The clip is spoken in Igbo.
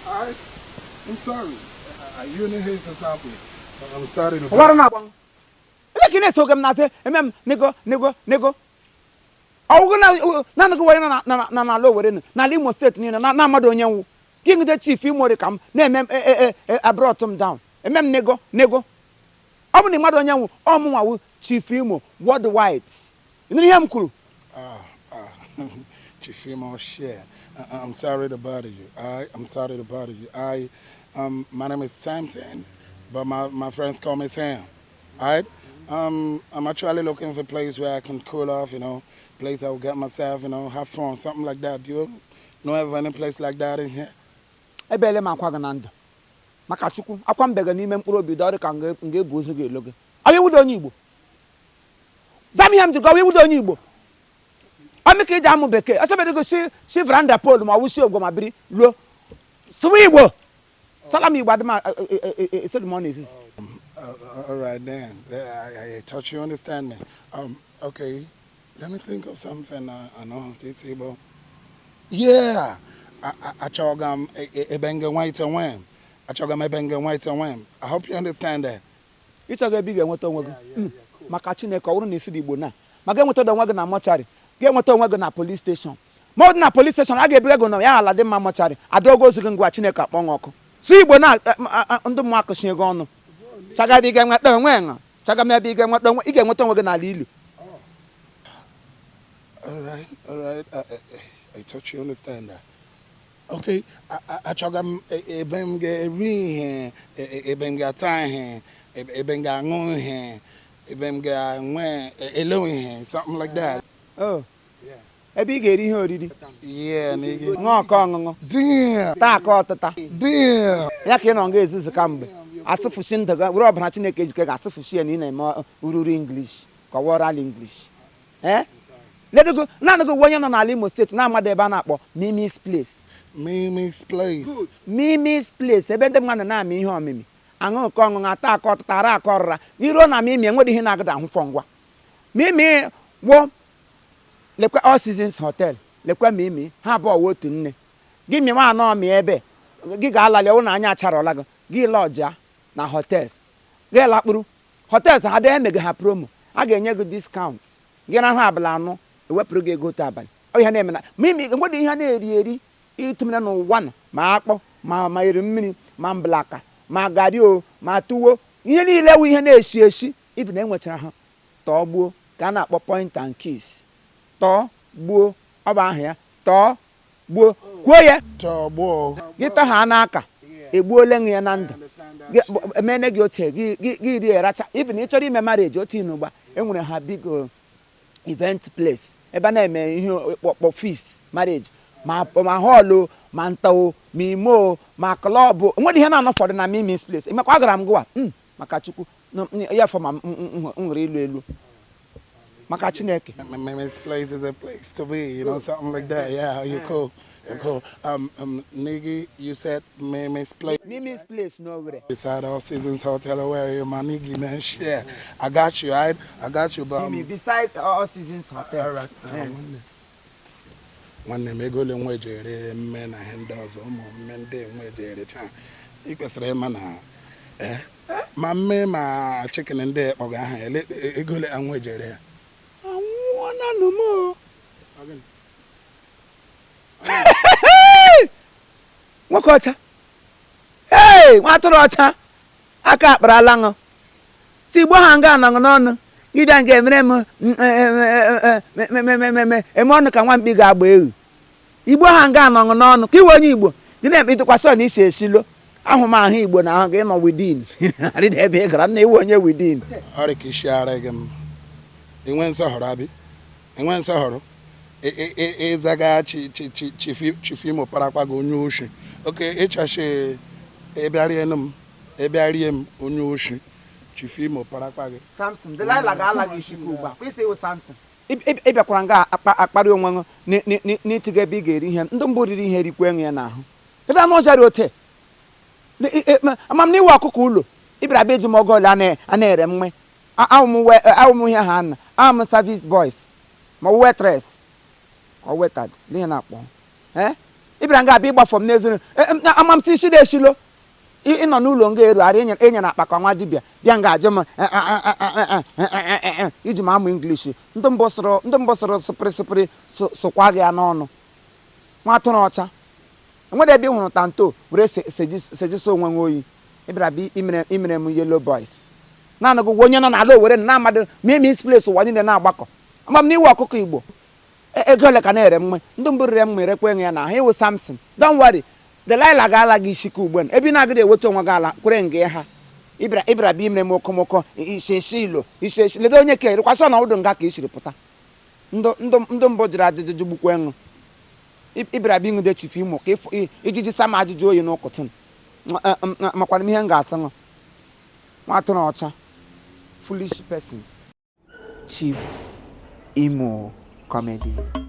I'm sorry. You in here to stop me. I'm sorry to. What am I? Like in a sogam nate, nego. Oh, na go na lower in. Na limo set ni na madonyan. King the chief, you more come. Name I brought him down. Nego. I'm the madonyan. Oh, chief Fimo. What the whites? You know him cool. Chief Fimo, share. I'm sorry to bother you. I'm sorry to bother you. My name is Samson, but my friends call me Sam. Alright? I'm actually looking for a place where I can cool off, place I will get myself, have fun, something like that. Do you know of any place like that in here? Ebele makwaganando. Makachuku, akwambega n'ime mkpụrụ obi dọrị ka nge ebu ozu ga-eloge. Onye wudo onye Igbo. Zami ham jiga onye wudo onye Igbo. Ami ka eji amụ bekee. Asabede go si veranda pole ma wusi ogwo ma biri lo. Sumu Igbo. Salam Igbo adama ceremony is. All right then. I thought you understand me. Okay. Let me think of something I know this Igbo. Yeah. I chogam ebenge white and wham. I hope you understand that. It's a big and what on Makachine Korun is the Bona. Magan went to the wagon and mochari. Get what on wagon at police station. More than a police station, I get big on Yala de Mamochari. I don't go to Guachineka Pongoko. See Bona under Marcus Yagono. Chagadi gang at the wing. Chagamebi gang what don't again what on wagon at Lilu. All right. I thought you understand that. Okay, I chogam ebenge ri ebenge time ebenge ngon ebenge ngwe elo something like that. Oh. Yeah. Ebi ge ri oriri. Yeah, nigga. Ngo ko ngo. Damn. Ta ko tata. Damn. Ya ke no nga ezizi kambe. Asifu shindaga, wuro obana Chineke ejike ga asifu shi ni na ma ururu English, ko oral English. Let go. Na go wanya na Imo State na amade ebe na akpọ Mimi's Place. Mimi's Place. Good. Mimi's Place. Ebe ndị mmadụ na-amị ihe omimi. Aṅụ nke ọṅụṅụ ata akọ tara akọrra. Iro na Mimi enwede ihe na-agada ahụ fọngwa. Mimi wo lekwa All Seasons Hotel. Lekwa Mimi ha bụ ọwa otu nne. Gị mi nwa anọ mi ebe. Gị ga-alali ụlọ anya acharọla gị. Gị lodge na hotels. Gị lakpuru. Hotels ha dị emege ha promo. A ga-enye gị discount. Gị na ha abala anọ ewepụrụ gị ego abalị. Ọ ihe na-eme na Mimi enwede ihe na-eri itumina no one ma akpọ ma iri mmiri ma mblaka ma gari o ma tuwo ihe niile wu ihe na-esi esi even enwechara ha tọgbuo ka a na-akpọ point and kiss tọgbuo ọ bụ ahụ ya tọgbuo kwuo ya tọgbuo gị tọ ha n'aka egbuole ya na ndụ emene gị ote gị ri eracha even ịchọrọ ime marriage otu inugba enwere ha big event place ebe na-eme ihe kpọkpọ feast marriage ma hall ma ntao ma imo ma club nwere ihe na-anọ fọdụ na Mimi's Place imekwa agara m gụwa maka Chukwu ya fọ ma nwere ilu maka Chineke. Mimi's Place is a place to be, something like that. Yeah, you're cool. Nigga, you said Mimi's Place. Mimi's Place, no way. Beside All Seasons Hotel, where you, my nigga, man. Shit, I got you, right? I got you, but beside All Seasons Hotel. All right. Nwanne m ego le nwe jere mme na ihe ndị ọzọ ụmụ mme ndị nwe jere taa ikwesịrị ịma na ma mme ma chicken ndị kpọga aha ego le nwe jere ya anwụọna nụmụ nwoke ọcha nwa atụrụ ọcha aka akparala ṅụ si Igbo ha nga anọṅụ n'ọnụ gị bịa nga emere m eme ọnụ ka nwamkpi ga-agba ewu Igbo ha nga anọṅụ n'ọnụ ka iwe onye Igbo gị na-eme ịtụkwasị ọna isi esilo ahụ m ahụ Igbo na ahụ gị nọ within arịda ebe ị gara na iwe onye within ọrị ka isi ara gị m enwe nsọhọrọ abi enwe nsọhọrọ ịzaga chifi Imo parakwa gị onye oshi oke ịchashi ịbịarie m onye oshi chifi Imo parakwa gị Samson Delilah ga-ala gị isi ugbu a kwesị iwu Samson ị bịakwara nga akparị onwe ṅụ n'itiga ebe ị ga-eri ihe ndị mbụ riri ihe rikwe ṅụ ya n'ahụ ebe anụ ọjara ote amamniwe ọkụkọ ụlọ ịbịara be eji m ogo ole a na-ere mwe awụm ihe ha na am service boys ma waitress or waiter ihe na-akpọ ịbịara nga abịa ịgbafọ m n'ezinu amamsi ishide eshilo ịnọ n'ụlọ nga eru arị enyere akpa ka nwa dibịa bịa nga ajụ m iji m amụ English ndị mbọ sọrọ sụpịrị sụkwa gị ya n'ọnụ nwa atụrụ ọcha enwere ebe ị hụrụ tanto were sejisi onwe nwe oyi ịbịara bịa imere m yellow boys naanị gị onye nọ n'ala Owerri na amadị mis place ụwa niile na-agbakọ ama m n'iwe ọkụkọ Igbo ego ole ka na-ere mma ndị mbụ rere mma erekwa enwe ya na ha iwu Samson don't worry Delilah ga-ala gị isi ka ugbu a ebe ị na-agịrị eweta onwe gị ala kwere nga ha ịbịara bịa imere m okomoko isi ilo ledo onye ka erekwasị na ọdụ nga ka i siri pụta ndị mbụ jiri ajụjụ gbukwa ịṅụ ịbịara bịa ịṅụde chifu imo ka ijiji sama ajụjụ oyi n'ụkụtụ makwana m ihe m ga-asị ṅụ nwa atụrụ ọcha foolish persons. Chief Imo Comedy.